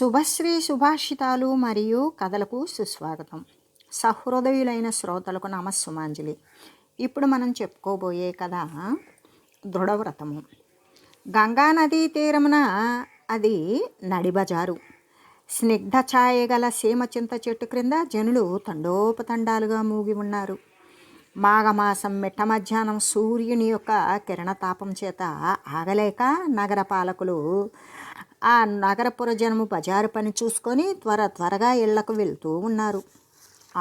శుభశ్రీ సుభాషితాలు మరియు కథలకు సుస్వాగతం. సహృదయులైన శ్రోతలకు నమస్సుమాంజలి. ఇప్పుడు మనం చెప్పుకోబోయే కథ దృఢవ్రతము. గంగానదీ తీరమున అది నడిబజారు. స్నిగ్ధ ఛాయగల సీమ చింత చెట్టు క్రింద జనులు తండోపతండాలుగా మూగి ఉన్నారు. మాఘమాసం మిట్ట మధ్యాహ్నం సూర్యుని యొక్క కిరణతాపం చేత ఆగలేక నగర పాలకులు ఆ నగరపుర జనము బజారు పని చూసుకొని త్వరగా ఇళ్లకు వెళ్తూ ఉన్నారు.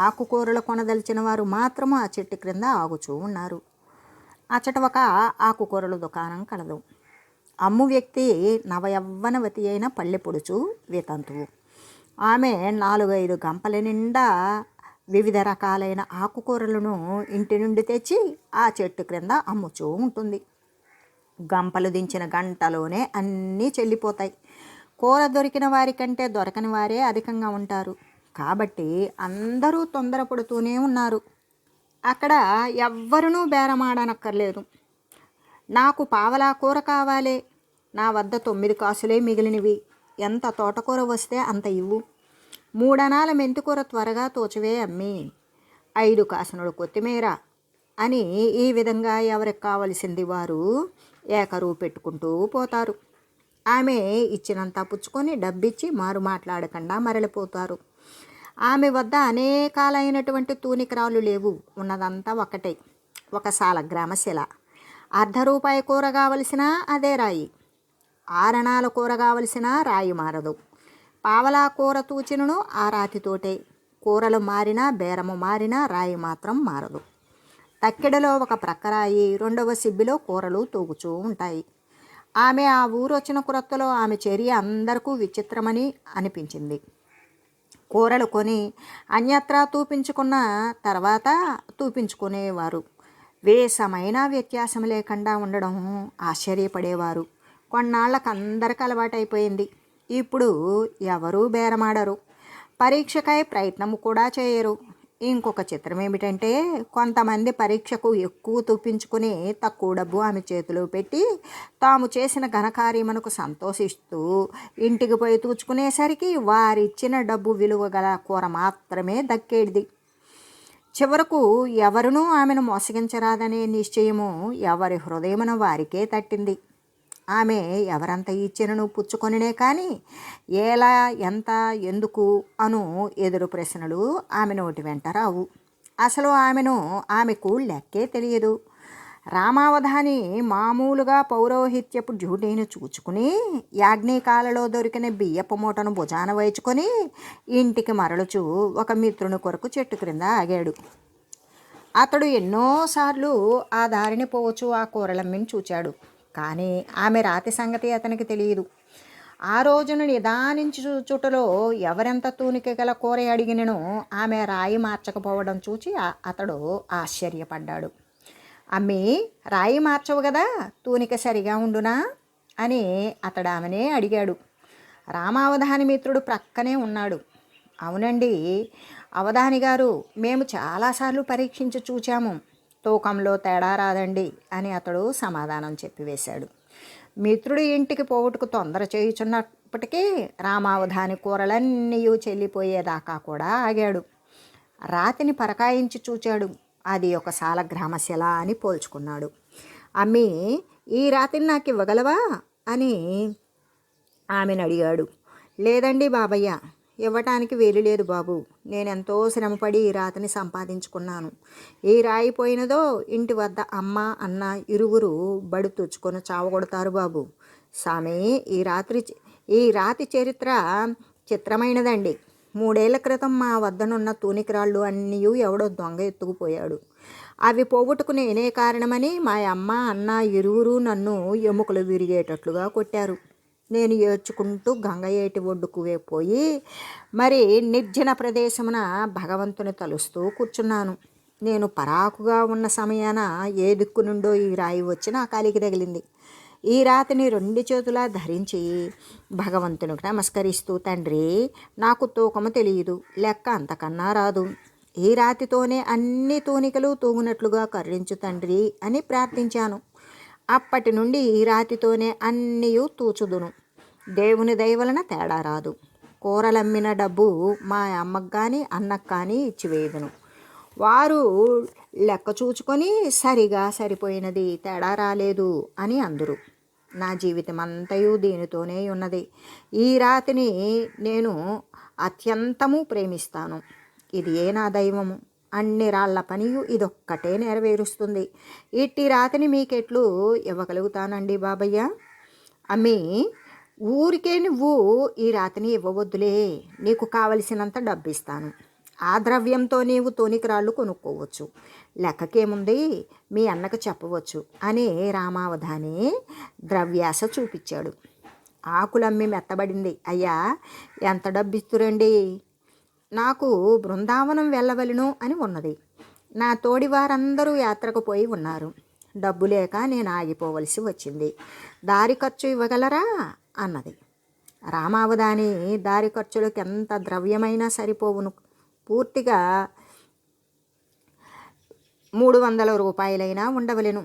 ఆకుకూరలు కొనదలిచిన వారు మాత్రము ఆ చెట్టు క్రింద ఆగుచూ ఉన్నారు. అచ్చట ఒక ఆకుకూరల దుకాణం కలదు. అమ్ము వ్యక్తి నవయవ్వనవతి అయిన పల్లెపొడుచు వితంతువు. ఆమె 4-5 గంపల నిండా వివిధ రకాలైన ఆకుకూరలను ఇంటి నుండి తెచ్చి ఆ చెట్టు క్రింద అమ్ముచూ ఉంటుంది. గంపలు దించిన గంటలోనే అన్నీ చెల్లిపోతాయి. కూర దొరికిన వారికంటే దొరకని వారే అధికంగా ఉంటారు. కాబట్టి అందరూ తొందరపడుతూనే ఉన్నారు. అక్కడ ఎవ్వరూ బేరమాడనక్కర్లేదు. నాకు పావలా కూర కావాలే, నా వద్ద 9 కాసులే మిగిలినవి, ఎంత తోటకూర వస్తే అంత ఇవ్వు, 3 అణాల మెంతికూర త్వరగా తోచవే అమ్మి, 5 కాసునుడు కొత్తిమీర అని ఈ విధంగా ఎవరికి కావలసింది వారు ఏకరు పెట్టుకుంటూ పోతారు. ఆమె ఇచ్చినంత పుచ్చుకొని డబ్బిచ్చి మారు మాట్లాడకుండా మరలిపోతారు. ఆమె వద్ద అనేకాలైనటువంటి తూనికరాలు లేవు. ఉన్నదంతా ఒకటే, ఒక సాలగ్రామ శిల. ₹1 కూర కావలసిన అదే రాయి, 6 అణాల కూర కావలసిన రాయి మారదు. పావలా కూర తూచినను ఆ రాతితోటే. కూరలు మారినా బేరము మారినా రాయి మాత్రం మారదు. తక్కెడలో ఒక ప్రక్కరాయి, 2వ సిబ్బిలో కూరలు తూగుచూ ఉంటాయి. ఆమె ఆ ఊరు వచ్చిన క్రొత్తలో ఆమె చర్య అందరికీ విచిత్రమని అనిపించింది. కూరలు కొని అన్యత్రా తూపించుకున్న తర్వాత తూపించుకునేవారు వేసమైన వ్యత్యాసం లేకుండా ఉండడం ఆశ్చర్యపడేవారు. కొన్నాళ్ళకు అందరికి అలవాటైపోయింది. ఇప్పుడు ఎవరూ బేరమాడరు, పరీక్షకై ప్రయత్నం కూడా చేయరు. ఇంకొక చిత్రం ఏమిటంటే, కొంతమంది పరీక్షకు ఎక్కువ తూపించుకుని తక్కువ డబ్బు ఆమె చేతిలో పెట్టి తాము చేసిన ఘనకార్యమునకు సంతోషిస్తూ ఇంటికి పోయి తూచుకునేసరికి వారిచ్చిన డబ్బు విలువ గల కూర మాత్రమే దక్కేది. చివరకు ఎవరునూ ఆమెను మోసగించరాదనే నిశ్చయము ఎవరి హృదయమున వారికే తట్టింది. ఆమె ఎవరంత ఇచ్చినను పుచ్చుకొనినే కానీ ఎలా, ఎంత, ఎందుకు అను ఎదురు ప్రశ్నలు ఆమె నోటి వెంట రావు. అసలు ఆమెకు లెక్కే తెలియదు. రామావధాని మామూలుగా పౌరోహిత్యపు డ్యూటీని చూచుకుని యాజ్ఞికాలలో దొరికిన బియ్యపు మూటను భుజాన వేచుకొని ఇంటికి మరలుచు ఒక మిత్రుని కొరకు చెట్టు క్రింద ఆగాడు. అతడు ఎన్నోసార్లు ఆ దారిని పోవచ్చు ఆ కూరలమ్మిని చూచాడు. కానీ ఆమె రాతి సంగతి అతనికి తెలియదు. ఆ రోజున నిదానించి చూచుటలో ఎవరెంత తూనిక గల కూర అడిగినను ఆమె రాయి మార్చకపోవడం చూచి అతడు ఆశ్చర్యపడ్డాడు. అమ్మి, రాయి మార్చవు కదా, తూనిక సరిగా ఉండునా అని అతడు ఆమెనే అడిగాడు. రామావధాని మిత్రుడు ప్రక్కనే ఉన్నాడు. అవునండి అవధాని గారు, మేము చాలాసార్లు పరీక్షించి చూచాము, తూకంలో తేడా రాదండి అని అతడు సమాధానం చెప్పివేశాడు. మిత్రుడు ఇంటికి పోవుటకు తొందర చేయుచున్నప్పటికీ రామావధాని కూరలన్నీ చెల్లిపోయేదాకా కూడా ఆగాడు. రాతిని పరకాయించి చూచాడు. అది ఒక సాలగ్రామ శిల అని పోల్చుకున్నాడు. అమ్మి, ఈ రాతిని నాకు ఇవ్వగలవా అని ఆమెను అడిగాడు. లేదండి బాబయ్య, ఇవ్వటానికి వీలు లేదు బాబు, నేనెంతో శ్రమపడి ఈ రాతిని సంపాదించుకున్నాను. ఈ రాయి పోయినదో ఇంటి వద్ద అమ్మ అన్న ఇరువురు బడి తుచ్చుకొని చావగొడతారు బాబు. స్వామి, ఈ రాతి చరిత్ర చిత్రమైనదండి. 3 ఏళ్ల క్రితం మా వద్దనున్న తూనికరాళ్ళు అన్నీ ఎవడో దొంగ ఎత్తుకుపోయాడు. అవి పోగొట్టుకు నేనే కారణమని మా అమ్మ అన్న ఇరువురు నన్ను ఎముకలు విరిగేటట్లుగా కొట్టారు. నేను ఏడ్చుకుంటూ గంగ ఏటి ఒడ్డుకు పోయి మరి నిర్జన ప్రదేశమున భగవంతుని తలుస్తూ కూర్చున్నాను. నేను పరాకుగా ఉన్న సమయాన ఏ దిక్కు నుండో ఈ రాయి వచ్చి నా కాలికి తగిలింది. ఈ రాతిని 2 చేతులా ధరించి భగవంతునికి నమస్కరిస్తూ, తండ్రి, నాకు తూకము తెలియదు, లెక్క అంతకన్నా రాదు, ఈ రాతితోనే అన్ని తూనికలు తూగునట్లుగా కరుణించు తండ్రి అని ప్రార్థించాను. అప్పటి నుండి ఈ రాతితోనే అన్నీ తూచుదును. దేవుని దయ వలన తేడా రాదు. కూరలమ్మిన డబ్బు మా అమ్మకు కానీ అన్నకు కానీ ఇచ్చివేయదును. వారు లెక్క చూచుకొని సరిగా సరిపోయినది, తేడా రాలేదు అని అందురు. నా జీవితం అంతయు దీనితోనే ఉన్నది. ఈ రాతిని నేను అత్యంతము ప్రేమిస్తాను. ఇది ఏ నా దైవము, అన్ని రాళ్ల పనియు ఇదొక్కటే నెరవేరుస్తుంది. ఇట్టి రాతిని మీకెట్లు ఇవ్వగలుగుతానండి బాబయ్య? అమ్మి ఊరికే నువ్వు ఈ రాతిని ఇవ్వవద్దులే, నీకు కావలసినంత డబ్బు ఇస్తాను. ఆ ద్రవ్యంతో నీవు తోనికిరాళ్ళు కొనుక్కోవచ్చు, లెక్కకేముంది మీ అన్నకు చెప్పవచ్చు అని రామావధాని ద్రవ్యాస చూపించాడు. ఆకులమ్మి మెత్తబడింది. అయ్యా, ఎంత డబ్బిస్తురండి? నాకు బృందావనం వెళ్ళవలను అని ఉన్నది. నా తోడి వారందరూ యాత్రకు పోయి ఉన్నారు. డబ్బు లేక నేను ఆగిపోవలసి వచ్చింది. దారి ఖర్చు ఇవ్వగలరా అన్నది. రామావధాని దారి ఖర్చులకు ఎంత ద్రవ్యమైనా సరిపోవును, పూర్తిగా 300 రూపాయలైనా ఉండవలెను.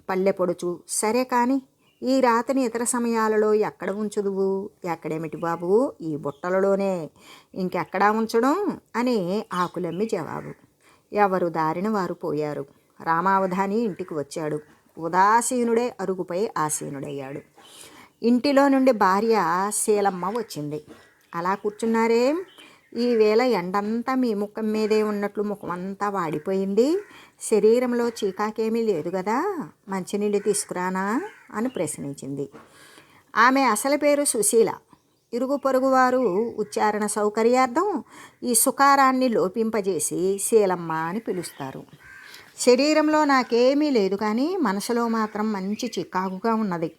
పల్లె పొడుచు. సరే కాని ఈ రాతిని ఇతర సమయాలలో ఎక్కడ ఉంచుదువు? ఎక్కడేమిటి బాబు, ఈ బుట్టలలోనే, ఇంకెక్కడా ఉంచడం అని ఆకులమ్మి జవాబు. ఎవరు దారిన వారు పోయారు. రామావధాని ఇంటికి వచ్చాడు. ఉదాసీనుడే అరుగుపై ఆసీనుడయ్యాడు. ఇంటిలో నుండి భార్య శీలమ్మ వచ్చింది. అలా కూర్చున్నారేం? ఈవేళ ఎండంతా మీ ముఖం మీదే ఉన్నట్లు ముఖమంతా వాడిపోయింది. శరీరంలో చీకాకేమీ లేదు కదా, మంచినీళ్ళు తీసుకురానా అని ప్రశ్నించింది. ఆమె అసలు పేరు సుశీల. ఇరుగు పొరుగు వారు ఉచ్చారణ సౌకర్యార్థం ఈ సుకారాన్ని లోపింపజేసి శీలమ్మ అని పిలుస్తారు. శరీరంలో నాకేమీ లేదు కానీ మనసులో మాత్రం మంచి చికాకుగా ఉన్నది.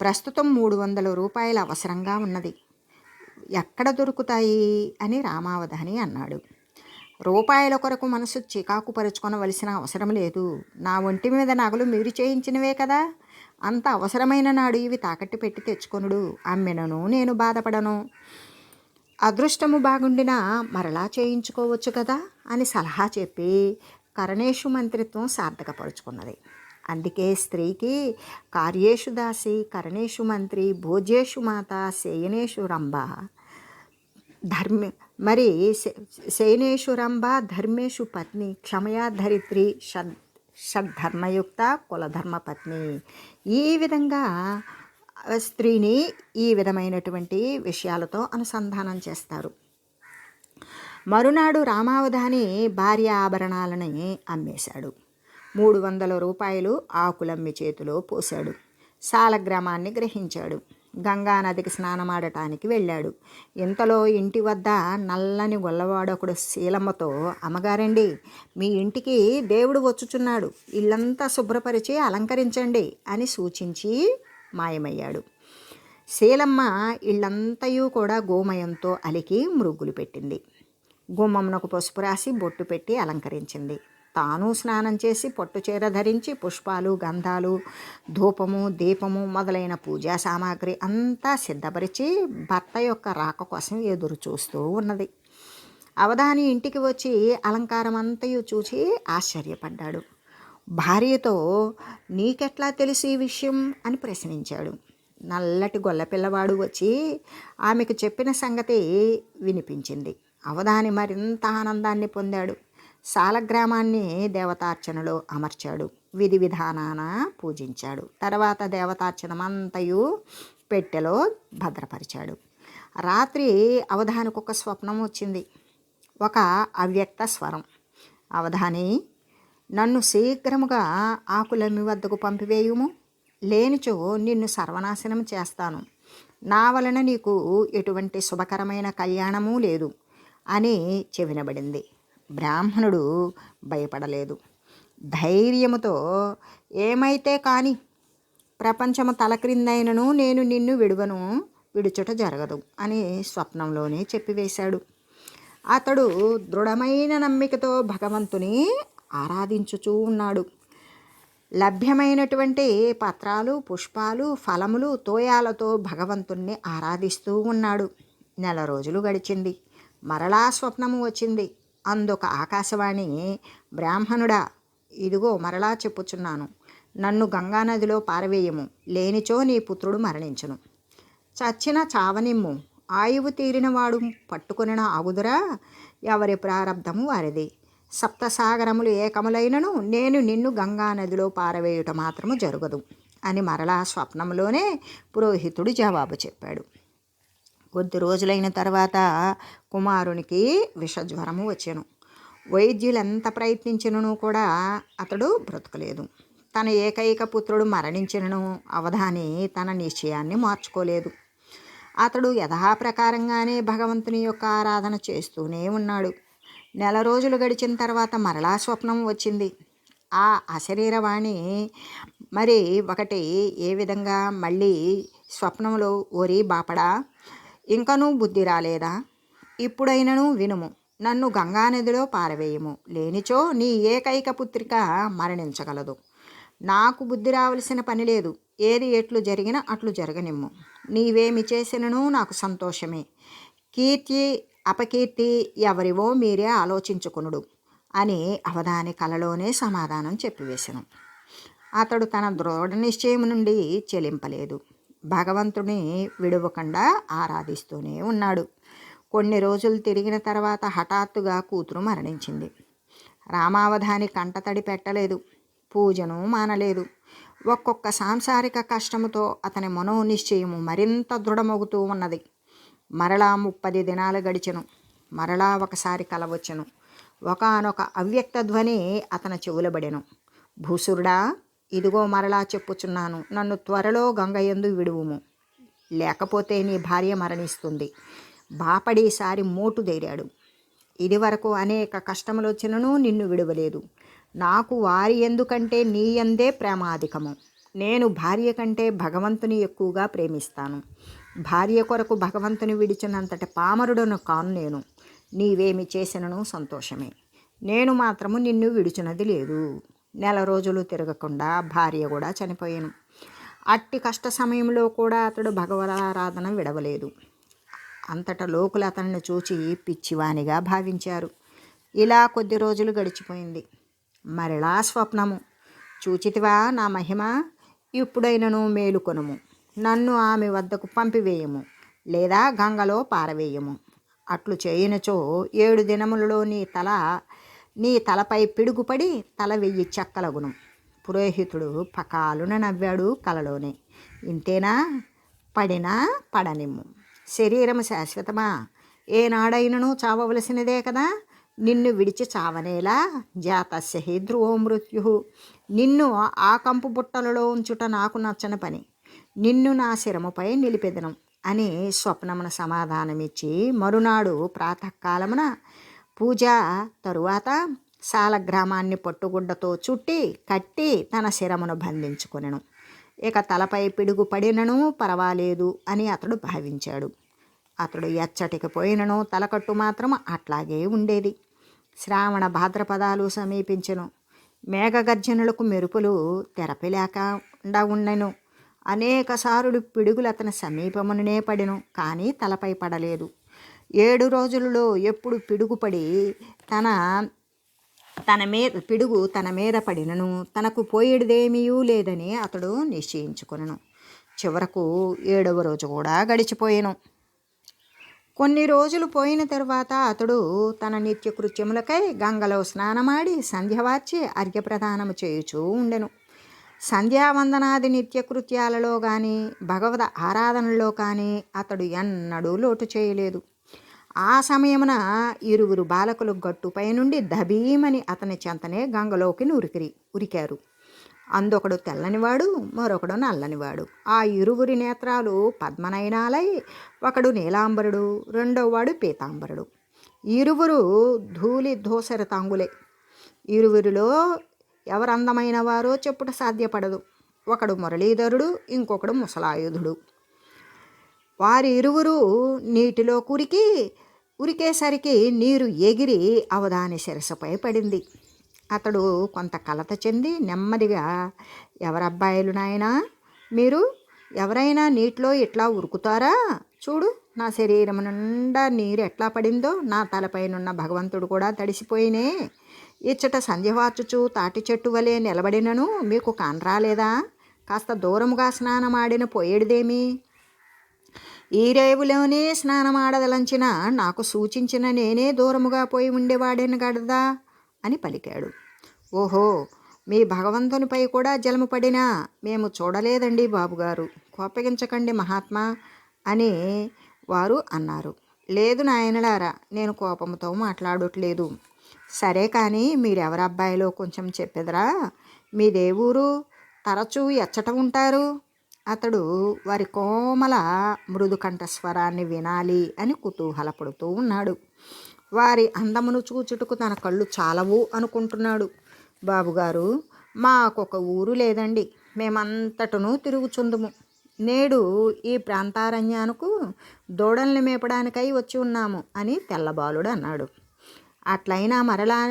ప్రస్తుతం 300 రూపాయలు అవసరంగా ఉన్నది. ఎక్కడ దొరుకుతాయి అని రామావధాని అన్నాడు. రూపాయల కొరకు మనసు చికాకు పరుచుకొనవలసిన అవసరం లేదు. నా ఒంటి మీద నగలు మీరు చేయించినవే కదా, అంత అవసరమైన నాడు ఇవి తాకట్టు పెట్టి తెచ్చుకొనుడు. అమ్మినను నేను బాధపడను. అదృష్టము బాగుండినా మరలా చేయించుకోవచ్చు కదా అని సలహా చెప్పి కరణేషు మంత్రిత్వం సార్థకపరుచుకున్నది. అందుకే స్త్రీకి కార్యేషు దాసి, కరణేషు మంత్రి, భోజ్యేషు మాత, శయనేషు రంభ, శయనేషు రంభ, ధర్మేషు పత్ని, క్షమయా ధరిత్రి, షడ్ధర్మయుక్త, కులధర్మ పత్ని. ఈ విధంగా స్త్రీని ఈ విధమైనటువంటి విషయాలతో అనుసంధానం చేస్తారు. మరునాడు రామావధాని భార్య ఆభరణాలని అమ్మేశాడు. 300 రూపాయలు ఆకులమ్మి చేతిలో పోశాడు. సాలగ్రామాన్ని గ్రహించాడు. గంగానదికి స్నానమాడటానికి వెళ్ళాడు. ఇంతలో ఇంటి వద్ద నల్లని గొల్లవాడొకడు శీలమ్మతో, అమ్మగారండి, మీ ఇంటికి దేవుడు వచ్చుచున్నాడు, ఇల్లంతా శుభ్రపరిచి అలంకరించండి అని సూచించి మాయమయ్యాడు. శీలమ్మ ఇల్లంతయు కూడా గోమయంతో అలికి మృగ్గులు పెట్టింది. గుమ్మమునకు పసుపు రాసి బొట్టు పెట్టి అలంకరించింది. తాను స్నానం చేసి పట్టుచీర ధరించి పుష్పాలు, గంధాలు, ధూపము, దీపము మొదలైన పూజా సామాగ్రి అంతా సిద్ధపరిచి భర్త యొక్క రాక కోసం ఎదురు చూస్తూ ఉన్నది. అవధాని ఇంటికి వచ్చి అలంకారం అంతయు చూసి ఆశ్చర్యపడ్డాడు. భార్యతో, నీకెట్లా తెలుసు ఈ విషయం అని ప్రశ్నించాడు. నల్లటి గొల్ల పిల్లవాడు వచ్చి ఆమెకు చెప్పిన సంగతి వినిపించింది. అవధాని మరింత ఆనందాన్ని పొందాడు. సాలగ్రామాన్ని దేవతార్చనలో అమర్చాడు. విధి విధానాన పూజించాడు. తర్వాత దేవతార్చనమంతయు పెట్టెలో భద్రపరిచాడు. రాత్రి అవధానికి ఒక స్వప్నం వచ్చింది. ఒక అవ్యక్త స్వరం, అవధాని, నన్ను శీఘ్రముగా ఆకులమ్మి వద్దకు పంపివేయుము, లేనిచో నిన్ను సర్వనాశనం చేస్తాను. నా వలన నీకు ఎటువంటి శుభకరమైన కళ్యాణము లేదు అని చెవినబడింది. బ్రాహ్మణుడు భయపడలేదు. ధైర్యముతో, ఏమైతే కాని ప్రపంచము తలక్రిందైనను నేను నిన్ను విడుచుట జరగదు అని స్వప్నంలోనే చెప్పివేశాడు. అతడు దృఢమైన నమ్మికతో భగవంతుని ఆరాధించుచూ ఉన్నాడు. లభ్యమైనటువంటి పత్రాలు, పుష్పాలు, ఫలములు, తోయాలతో భగవంతుణ్ణి ఆరాధిస్తూ ఉన్నాడు. 4 రోజులు గడిచింది. మరలా స్వప్నము వచ్చింది. అందుక ఆకాశవాణి, బ్రాహ్మణుడా, ఇదిగో మరలా చెప్పుచున్నాను, నన్ను గంగానదిలో పారవేయము, లేనిచో నీ పుత్రుడు మరణించును. చచ్చిన చావనిమ్ము, ఆయువు తీరినవాడు పట్టుకొనిన ఆగుదురా, ఎవరి ప్రారంధము వారిది. సప్తసాగరములు ఏకములైనను నేను నిన్ను గంగా నదిలో పారవేయుట మాత్రము జరగదు అని మరలా స్వప్నంలోనే పురోహితుడు జవాబు చెప్పాడు. కొద్ది రోజులైన తర్వాత కుమారునికి విషజ్వరము వచ్చెను. వైద్యులు ఎంత ప్రయత్నించినను కూడా అతడు బ్రతకలేదు. తన ఏకైక పుత్రుడు మరణించినను అవధాని తన నిశ్చయాన్ని మార్చుకోలేదు. అతడు యథాప్రకారంగానే భగవంతుని యొక్క ఆరాధన చేస్తూనే ఉన్నాడు. నెల రోజులు గడిచిన తర్వాత మరలా స్వప్నం వచ్చింది. ఆ అశరీరవాణి మరి ఒకటి ఏ విధంగా మళ్ళీ స్వప్నంలో, ఓరి బాపడా, ఇంకనూ బుద్ధి రాలేదా? ఇప్పుడైనను వినుము, నన్ను గంగానదిలో పారవేయము, లేనిచో నీ ఏకైక పుత్రిక మరణించగలదు. నాకు బుద్ధి రావలసిన పని లేదు. ఏది ఎట్లు జరిగినా అట్లు జరగనిమ్ము. నీవేమి చేసినను నాకు సంతోషమే. కీర్తి అపకీర్తి ఎవరివో మీరే ఆలోచించుకునుడు అని అవధాని కలలోనే సమాధానం చెప్పివేశను. అతడు తన దృఢ నిశ్చయం నుండి చెలింపలేదు. భగవంతుని విడువకుండా ఆరాధిస్తూనే ఉన్నాడు. కొన్ని రోజులు తిరిగిన తర్వాత హఠాత్తుగా కూతురు మరణించింది. రామావధాని కంటతడి పెట్టలేదు, పూజను మానలేదు. ఒక్కొక్క సాంసారిక కష్టముతో అతని మనోనిశ్చయము మరింత దృఢమవుతూ ఉన్నది. మరలా 30 దినాలు గడిచెను. మరలా ఒకసారి కలవచ్చెను. ఒకానొక అవ్యక్త ధ్వని అతని చెవులబడెను. భూసురుడా, ఇదిగో మరలా చెప్పుచున్నాను, నన్ను త్వరలో గంగయందు విడువుము, లేకపోతే నీ భార్య మరణిస్తుంది. బాపడీసారి మోటు దేరాడు. ఇది వరకు అనేక కష్టములు వచ్చినను నిన్ను విడవలేదు. నాకు వారి ఎందుకంటే నీ యందే ప్రేమాధికము. నేను భార్య కంటే భగవంతుని ఎక్కువగా ప్రేమిస్తాను. భార్య కొరకు భగవంతుని విడిచినంతటి పామరుడను కాను నేను. నీవేమి చేసినను సంతోషమే. నేను మాత్రము నిన్ను విడిచినది లేదు. నెల రోజులు తిరగకుండా భార్య కూడా చనిపోయాను. అట్టి కష్ట సమయంలో కూడా అతడు భగవదారాధన విడవలేదు. అంతటా లోకులు అతన్ని చూచి పిచ్చివానిగా భావించారు. ఇలా కొద్ది రోజులు గడిచిపోయింది. మరలా స్వప్నము. చూచితివా నా మహిమ, ఇప్పుడైనను మేలుకొనుము, నన్ను ఆమె వద్దకు పంపివేయము, లేదా గంగలో పారవేయము. అట్లు చేయనచో 7 దినములలో నీ తలపై పిడుగుపడి తల 1000 చెక్కలగును. పురోహితుడు పకాలున నవ్వాడు కలలోనే. ఇంతేనా? పడినా పడనిమ్ము. శరీరము శాశ్వతమా? ఏనాడైనను చావవలసినదే కదా. నిన్ను విడిచి చావనేలా? జాతస్య హి ధ్రువో మృత్యు. నిన్ను ఆ కంపు బుట్టలలో ఉంచుట నాకు నచ్చని పని. నిన్ను నా శిరముపై నిలిపెదను అని స్వప్నమున సమాధానమిచ్చి మరునాడు ప్రాతకాలమున పూజ తరువాత సాలగ్రామాన్ని పట్టుగుడ్డతో చుట్టి కట్టి తన శిరమును బంధించుకొనెను. ఇక తలపై పిడుగు పడినను పర్వాలేదు అని అతడు భావించాడు. అతడు ఎచ్చటికి పోయినను తలకట్టు మాత్రం అట్లాగే ఉండేది. శ్రావణ భాద్రపదాలు సమీపించెను. మేఘగర్జనులకు మెరుపులు తెరపిలేకుండా ఉండెను. అనేక సారులు పిడుగులు అతని సమీపముననే పడెను, కానీ తలపై పడలేదు. 7 రోజులలో ఎప్పుడు పిడుగుపడి తన మీద పడినను తనకు పోయేదేమీ లేదని అతడు నిశ్చయించుకొనెను. చివరకు 7వ రోజు కూడా గడిచిపోయెను. కొన్ని రోజులు పోయిన తర్వాత అతడు తన నిత్యకృత్యములకై గంగలో స్నానమాడి సంధ్యవార్చి అర్ఘ్యప్రదానము చేయుచూ ఉండెను. సంధ్యావందనాది నిత్యకృత్యాలలో కానీ భగవద్ ఆరాధనలో కానీ అతడు ఎన్నడూ లోటు చేయలేదు. ఆ సమయమున 2 బాలకులు గట్టుపై నుండి దబీమని అతని చెంతనే గంగలోకి ఉరికారు. అందొకడు తెల్లనివాడు, మరొకడు నల్లనివాడు. ఆ 2 నేత్రాలు పద్మనయనాలై, ఒకడు నీలాంబరుడు, రెండోవాడు పీతాంబరుడు. 2 ధూళి ధూసరతాంగులే. 2 ఎవరందమైన వారో చెప్పుట సాధ్యపడదు. ఒకడు మురళీధరుడు, ఇంకొకడు ముసలాయుధుడు. వారి 2 నీటిలో ఉరికేసరికి నీరు ఎగిరి అవధాని శిరస్సుపై పడింది. అతడు కొంత కలత చెంది నెమ్మదిగా, ఎవరబ్బాయిలు నాయనా మీరు? ఎవరైనా నీటిలో ఇట్లా ఉరుకుతారా? చూడు, నా శరీరం నిండా నీరు ఎట్లా పడిందో. నా తలపైనున్న భగవంతుడు కూడా తడిసిపోయినే. ఇచ్చట సంధ్యవార్చుచు తాటి చెట్టు వలె నిలబడినను మీకు కానరాలేదా? కాస్త దూరముగా స్నానమాడిన పోయేడిదేమి? ఈ రేవులోనే స్నానమాడదలంచిన నాకు సూచించిన నేనే దూరముగా పోయి ఉండేవాడేను గడదా అని పలికాడు. ఓహో, మీ భగవంతునిపై కూడా జలము పడినా మేము చూడలేదండి బాబుగారు, కోపగించకండి మహాత్మా అని వారు అన్నారు. లేదు నాయనలారా, నేను కోపంతో మాట్లాడట్లేదు. సరే కానీ మీరెవరి అబ్బాయిలో కొంచెం చెప్పెదరా? మీ దేవురు తరచూ ఎచ్చట ఉంటారు? అతడు వారి కోమల మృదు కంఠస్వరాన్ని వినాలి అని కుతూహలపడుతూ ఉన్నాడు. వారి అందమును చూచుటకు తన కళ్ళు చాలవు అనుకుంటున్నాడు. బాబుగారు, మాకొక ఊరు లేదండి, మేమంతటను తిరుగుచుందుము. నేడు ఈ ప్రాంతారణ్యానికి దూడల్ని మేపడానికై వచ్చి ఉన్నాము అని తెల్లబాలుడు అన్నాడు. అట్లయినా మరలా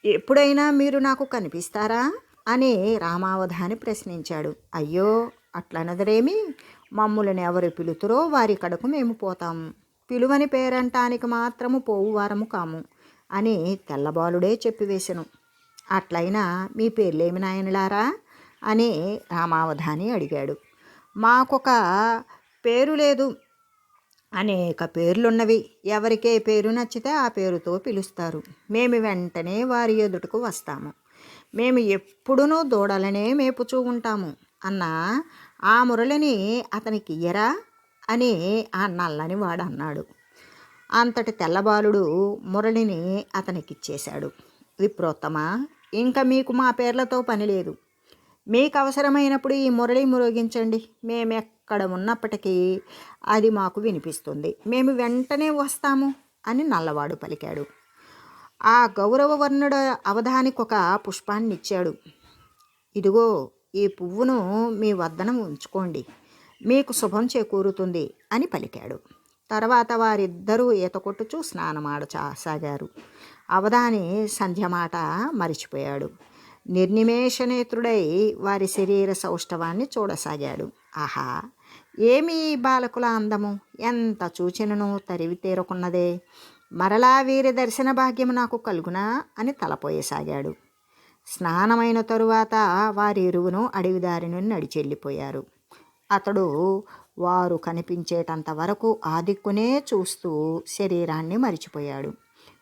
ఎప్పుడైనా మీరు నాకు కనిపిస్తారా అని రామావధాని ప్రశ్నించాడు. అయ్యో, అట్లనదరేమి, మమ్ములను ఎవరు పిలుతురో వారి కడకు మేము పోతాము, పిలువని పేరంటానికి మాత్రము పోవువారము కాము అని తెల్లబాలుడే చెప్పివేశను. అట్లయినా మీ పేర్లేమి నాయనలారా అని రామావధాని అడిగాడు. మాకొక పేరు లేదు, అనేక పేర్లున్నవి, ఎవరికే పేరు నచ్చితే ఆ పేరుతో పిలుస్తారు. మేము వెంటనే వారి ఎదుటకు వస్తాము. మేము ఎప్పుడునూ దూడలనే మేపుచూ ఉంటాము అన్న ఆ మురళిని అతనికి ఇయ్యరా అని ఆ నల్లని వాడు అన్నాడు. అంతటి తెల్లబాలుడు మురళిని అతనికిచ్చేశాడు. విప్రోత్తమ, ఇంకా మీకు మా పేర్లతో పని లేదు. మీకు అవసరమైనప్పుడు ఈ మురళి మ్రోగించండి, మేమెక్కడ ఉన్నప్పటికీ అది మాకు వినిపిస్తుంది, మేము వెంటనే వస్తాము అని నల్లవాడు పలికాడు. ఆ గౌరవవర్ణుడు అవధానికి ఒక పుష్పాన్ని ఇచ్చాడు. ఇదిగో, ఈ పువ్వును మీ వద్దన ఉంచుకోండి, మీకు శుభం చేకూరుతుంది అని పలికాడు. తర్వాత వారిద్దరూ ఈత కొట్టుచూ స్నానమాడసాగారు. అవధాని సంధ్య మాట మరిచిపోయాడు. నిర్నిమేషనేత్రుడై వారి శరీర సౌష్ఠవాన్ని చూడసాగాడు. ఆహా, ఏమి బాలకుల అందము, ఎంత చూచినను తరివి తీరకున్నదే, మరలా వీరి దర్శన భాగ్యము నాకు కలుగునా అని తలపోయసాగాడు. స్నానమైన తరువాత వారిరువును అడవిదారి నుండి నడిచెళ్ళిపోయారు. అతడు వారు కనిపించేటంత వరకు ఆ దిక్కునే చూస్తూ శరీరాన్ని మరిచిపోయాడు.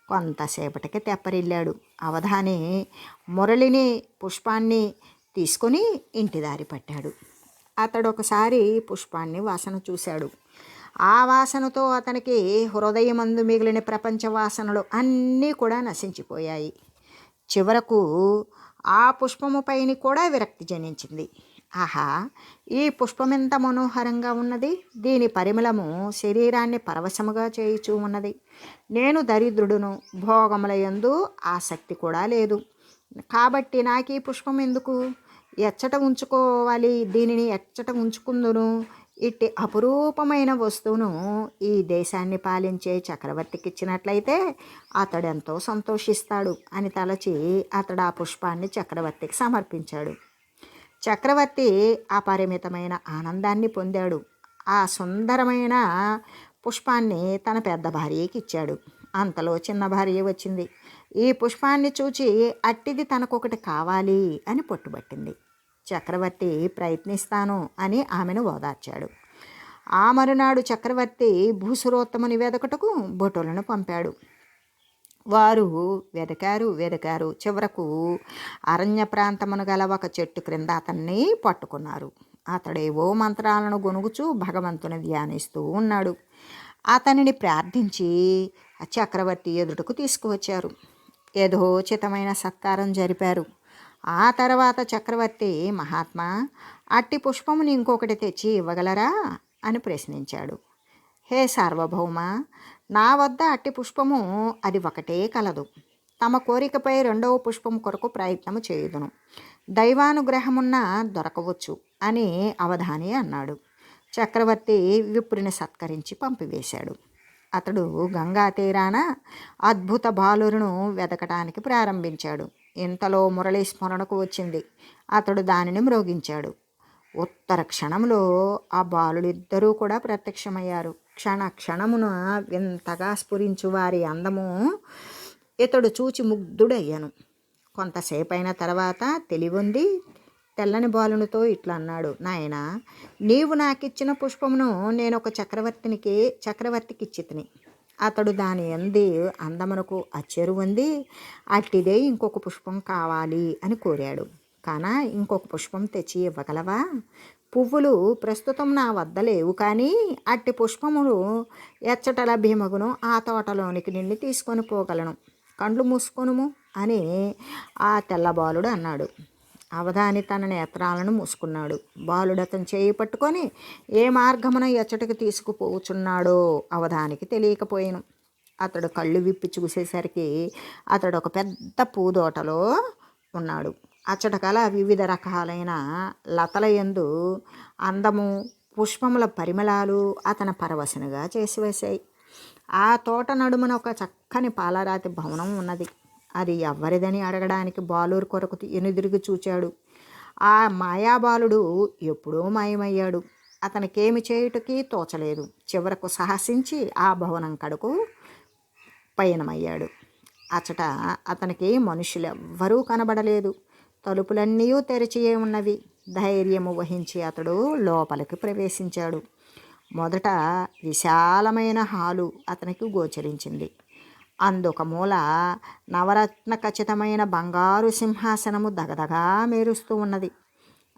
కొంతసేపటికి తెప్పరిల్లాడు. అవధాని మురళిని పుష్పాన్ని తీసుకొని ఇంటి దారి పట్టాడు. అతడు ఒకసారి పుష్పాన్ని వాసన చూశాడు. ఆ వాసనతో అతనికి హృదయమందు మిగిలిన ప్రపంచ వాసనలు అన్నీ కూడా నశించిపోయాయి. చివరకు ఆ పుష్పము పైన కూడా విరక్తి జనించింది. ఆహా, ఈ పుష్పం ఎంత మనోహరంగా ఉన్నది, దీని పరిమళము శరీరాన్ని పరవశముగా చేయుచూ ఉన్నది. నేను దరిద్రుడును, భోగముల యందు ఆసక్తి కూడా లేదు, కాబట్టి నాకు ఈ పుష్పం ఎందుకు, ఎచ్చట ఉంచుకోవాలి, దీనిని ఎచ్చట ఉంచుకుందును, ఇట్టి అపురూపమైన వస్తువును ఈ దేశాన్ని పాలించే చక్రవర్తికి ఇచ్చినట్లయితే అతడెంతో సంతోషిస్తాడు అని తలచి అతడు ఆ పుష్పాన్ని చక్రవర్తికి సమర్పించాడు. చక్రవర్తి అపరిమితమైన ఆనందాన్ని పొందాడు. ఆ సుందరమైన పుష్పాన్ని తన పెద్ద భార్యకి ఇచ్చాడు. అంతలో చిన్న భార్య వచ్చింది. ఈ పుష్పాన్ని చూచి అట్టిది తనకొకటి కావాలి అని పట్టుబట్టింది. చక్రవర్తి ప్రయత్నిస్తాను అని ఆమెను ఓదార్చాడు. ఆ మరునాడు చక్రవర్తి భూసురోత్తముని వెదకటకు భటులను పంపాడు. వారు వెదకారు. చివరకు అరణ్య ప్రాంతమును గల ఒక చెట్టు క్రింద అతన్ని పట్టుకున్నారు. అతడేవో మంత్రాలను గొనుగుచూ భగవంతుని ధ్యానిస్తూ ఉన్నాడు. అతనిని ప్రార్థించి చక్రవర్తి ఎదుటకు తీసుకువచ్చారు. యథోచితమైన సత్కారం జరిపారు. ఆ తర్వాత చక్రవర్తి, మహాత్మా, అట్టి పుష్పముని ఇంకొకటి తెచ్చి ఇవ్వగలరా అని ప్రశ్నించాడు. హే సార్వభౌమ, నా వద్ద అట్టి పుష్పము అది ఒకటే కలదు. తమ కోరికపై రెండవ పుష్పం కొరకు ప్రయత్నము చేయుదును, దైవానుగ్రహమున్న దొరకవచ్చు అని అవధాని అన్నాడు. చక్రవర్తి విప్రుని సత్కరించి పంపివేశాడు. అతడు గంగా తీరాన అద్భుత బాలురును వెతకటానికి ప్రారంభించాడు. ఇంతలో మురళీ స్మరణకు వచ్చింది. అతడు దానిని మ్రోగించాడు. ఉత్తర క్షణంలో ఆ బాలులిద్దరూ కూడా ప్రత్యక్షమయ్యారు. క్షణమున వింతగా స్ఫురించు వారి అందము ఇతడు చూచి ముగ్ధుడయ్యాను. కొంతసేపైన తర్వాత తెలివొంది తెల్లని బాలునితో ఇట్లా అన్నాడు, నాయనా, నీవు నాకిచ్చిన పుష్పమును నేను ఒక చక్రవర్తికి ఇచ్చితిని. అతడు దాని యందు అందమునకు అచ్చెరువొంది అట్టిదే ఇంకొక పుష్పం కావాలి అని కోరాడు. కాన ఇంకొక పుష్పం తెచ్చి ఇవ్వగలవా? పువ్వులు ప్రస్తుతం నా వద్ద లేవు, కానీ అట్టి పుష్పములు ఎచ్చట లభ్యమగును ఆ తోటలోనికి నిన్ను తీసుకొని పోగలను. కండ్లు మూసుకొనుము అని ఆ తెల్లబాలుడు అన్నాడు. అవధాని తన నేత్రాలను మూసుకున్నాడు. బాలుడు అతను చేయి పట్టుకొని ఏ మార్గమున ఎచ్చటికి తీసుకుపోచున్నాడో అవధానికి తెలియకపోయాను. అతడు కళ్ళు విప్పి చూసేసరికి అతడు ఒక పెద్ద పూదోటలో ఉన్నాడు. అచ్చటకల వివిధ రకాలైన లతల యందు అందము, పుష్పముల పరిమళాలు అతని పరవశనుగా చేసివేశాయి. ఆ తోట నడుమున ఒక చక్కని పాలరాతి భవనం ఉన్నది. అది ఎవ్వరిదని అడగడానికి బాలూరు కొరకు ఎనుదిరిగి చూచాడు. ఆ మాయాబాలుడు ఎప్పుడో మాయమయ్యాడు. అతనికేమి చేయుటకి తోచలేదు. చివరకు సాహసించి ఆ భవనం కడకు పయనమయ్యాడు. అచ్చట అతనికి మనుషులెవ్వరూ కనబడలేదు. తలుపులన్నీ తెరిచియే ఉన్నవి. ధైర్యము వహించి అతడు లోపలికి ప్రవేశించాడు. మొదట విశాలమైన హాలు అతనికి గోచరించింది. అందుక మూల నవరత్న ఖచ్చితమైన బంగారు సింహాసనము దగదగా మెరుస్తూ ఉన్నది.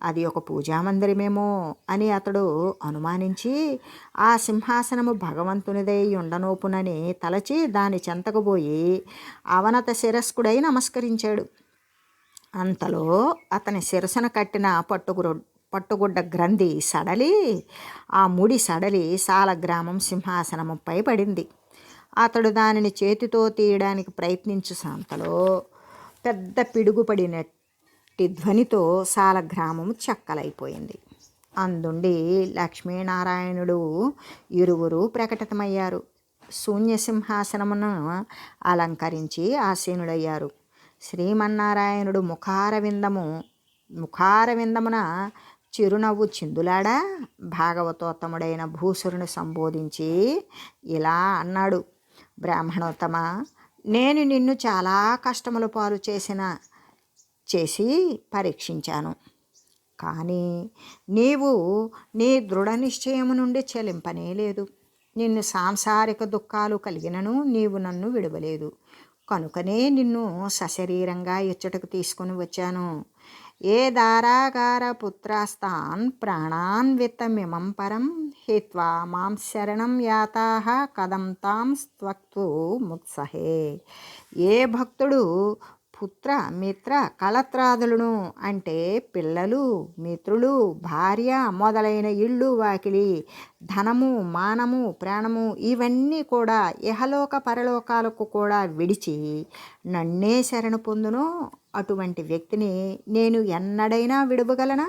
అది ఒక పూజామందిరమేమో అని అతడు అనుమానించి ఆ సింహాసనము భగవంతునిదై ఉండనోపునని తలచి దాని చెంతకు పోయి అవనత శిరస్కుడై నమస్కరించాడు. అంతలో అతని శిరసున కట్టిన పట్టుగుడ్డ గ్రంథి సడలి ఆ ముడి సడలి సాలగ్రామం సింహాసనముపై పడింది. అతడు దానిని చేతితో తీయడానికి ప్రయత్నించు సంతలో పెద్ద పిడుగుపడినట్టి ధ్వనితో సాలగ్రామము చెక్కలైపోయింది. అందుండి లక్ష్మీనారాయణుడు ఇరువురు ప్రకటితమయ్యారు. శూన్యసింహాసనమును అలంకరించి ఆసీనుడయ్యారు. శ్రీమన్నారాయణుడు ముఖారవిందమున చిరునవ్వు చిందులాడా భాగవతోత్తముడైన భూసురుని సంబోధించి ఇలా అన్నాడు, బ్రాహ్మణోత్తమ, నేను నిన్ను చాలా కష్టముల పాలు చేసి పరీక్షించాను. కానీ నీవు నీ దృఢ నిశ్చయము నుండి చెలింపనే లేదు. నిన్ను సాంసారిక దుఃఖాలు కలిగినను నీవు నన్ను విడవలేదు. కనుకనే నిన్ను సశరీరంగా ఇచ్చటకు తీసుకుని వచ్చాను. ఏ దారాగార పుత్రాస్తాన్ ప్రాణాన్ విత్తమిమం పరం హిత్వా మాం శరణం యాతాః కథం తాం స్త్వక్తు ముత్సహే. ఏ భక్తుడు పుత్ర మిత్ర కళత్రాదులను అంటే పిల్లలు, మిత్రులు, భార్య మొదలైన ఇళ్ళు వాకిలి, ధనము, మానము, ప్రాణము ఇవన్నీ కూడా ఇహలోక పరలోకాలకు కూడా విడిచి నన్నే శరణు పొందును, అటువంటి వ్యక్తిని నేను ఎన్నడైనా విడువగలనా?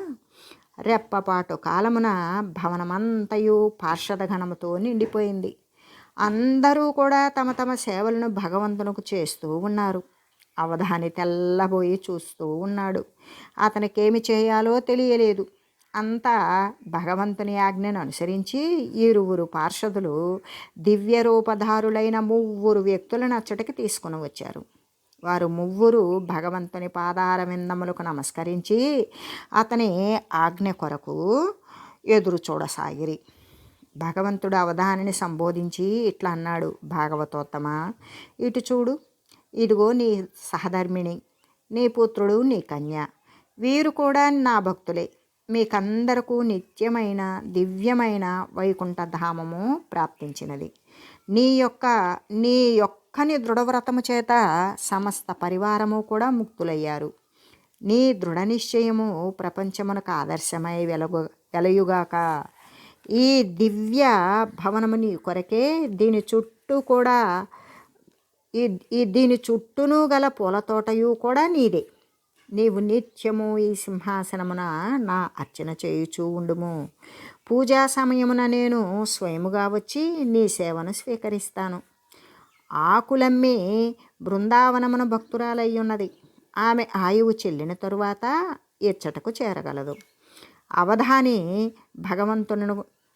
రెప్పపాటు కాలమున భవనమంతయు పార్షదగణముతో నిండిపోయింది. అందరూ కూడా తమ తమ సేవలను భగవంతునికి చేస్తూ ఉన్నారు. అవధాని తెల్లబోయి చూస్తూ ఉన్నాడు. అతనికేమి చేయాలో తెలియలేదు. అంతా భగవంతుని ఆజ్ఞను అనుసరించి ఇరువురు పార్షదులు దివ్యరూపధారులైన 3 వ్యక్తులను అచ్చటికి తీసుకుని వచ్చారు. వారు 3 భగవంతుని పాదార విందములకు నమస్కరించి అతని ఆజ్ఞ కొరకు ఎదురు చూడసాగిరి. భగవంతుడు అవధానిని సంబోధించి ఇట్లా అన్నాడు, భాగవతోత్తమ, ఇటు చూడు, ఇదిగో నీ సహధర్మిణి, నీ పుత్రుడు, నీ కన్య, వీరు కూడా నా భక్తులే. మీకందరకు నిత్యమైన దివ్యమైన వైకుంఠ ధామము ప్రాప్తించినది. నీ యొక్కని దృఢవ్రతము చేత సమస్త పరివారము కూడా ముక్తులయ్యారు. నీ దృఢ నిశ్చయము ప్రపంచమునకు ఆదర్శమై వెలయుగాక. ఈ దివ్య భవనము నీ కొరకే. దీని చుట్టూను గల పూలతోటయు కూడా నీదే. నీవు నిత్యము ఈ సింహాసనమున నా అర్చన చేయుచూ ఉండుము. పూజా సమయమున నేను స్వయముగా వచ్చి నీ సేవను స్వీకరిస్తాను. ఆకులమ్మి బృందావనమున భక్తురాలయ్యున్నది. ఆమె ఆయువు చెల్లిన తరువాత ఇచ్చటకు చేరగలదు. అవధాని భగవంతుని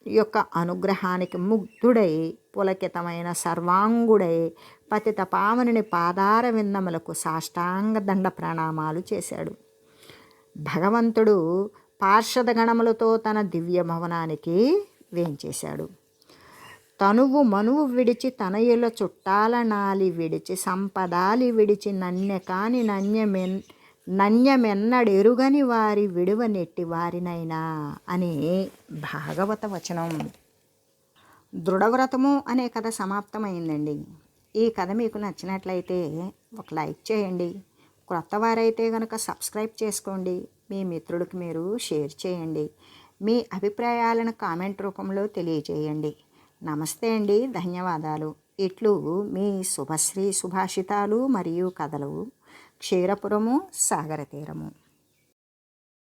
యొక్క అనుగ్రహానికి ముగ్ధుడై పులకితమైన సర్వాంగుడై పతిత పావనుని పాదార విందములకు సాష్టాంగ దండ ప్రణామాలు చేశాడు. భగవంతుడు పార్షద గణములతో తన దివ్య భవనానికి వేంచేశాడు. తనువు మనువు విడిచి తనయుల చుట్టాల నాలి విడిచి సంపదాలి విడిచి నన్య కాని నన్యమెన్నడెరుగని వారి విడువ నెట్టి వారినైనా అనే భాగవత వచనం. దృఢవ్రతము అనే కథ సమాప్తమైందండి. ఈ కథ మీకు నచ్చినట్లయితే ఒక లైక్ చేయండి. క్రొత్త వారైతే కనుక సబ్స్క్రైబ్ చేసుకోండి. మీ మిత్రుడికి మీరు షేర్ చేయండి. మీ అభిప్రాయాలను కామెంట్ రూపంలో తెలియజేయండి. నమస్తే అండి, ధన్యవాదాలు. ఇట్లు మీ శుభశ్రీ సుభాషితాలు మరియు కథలు, క్షీరపురము సాగర తీరము.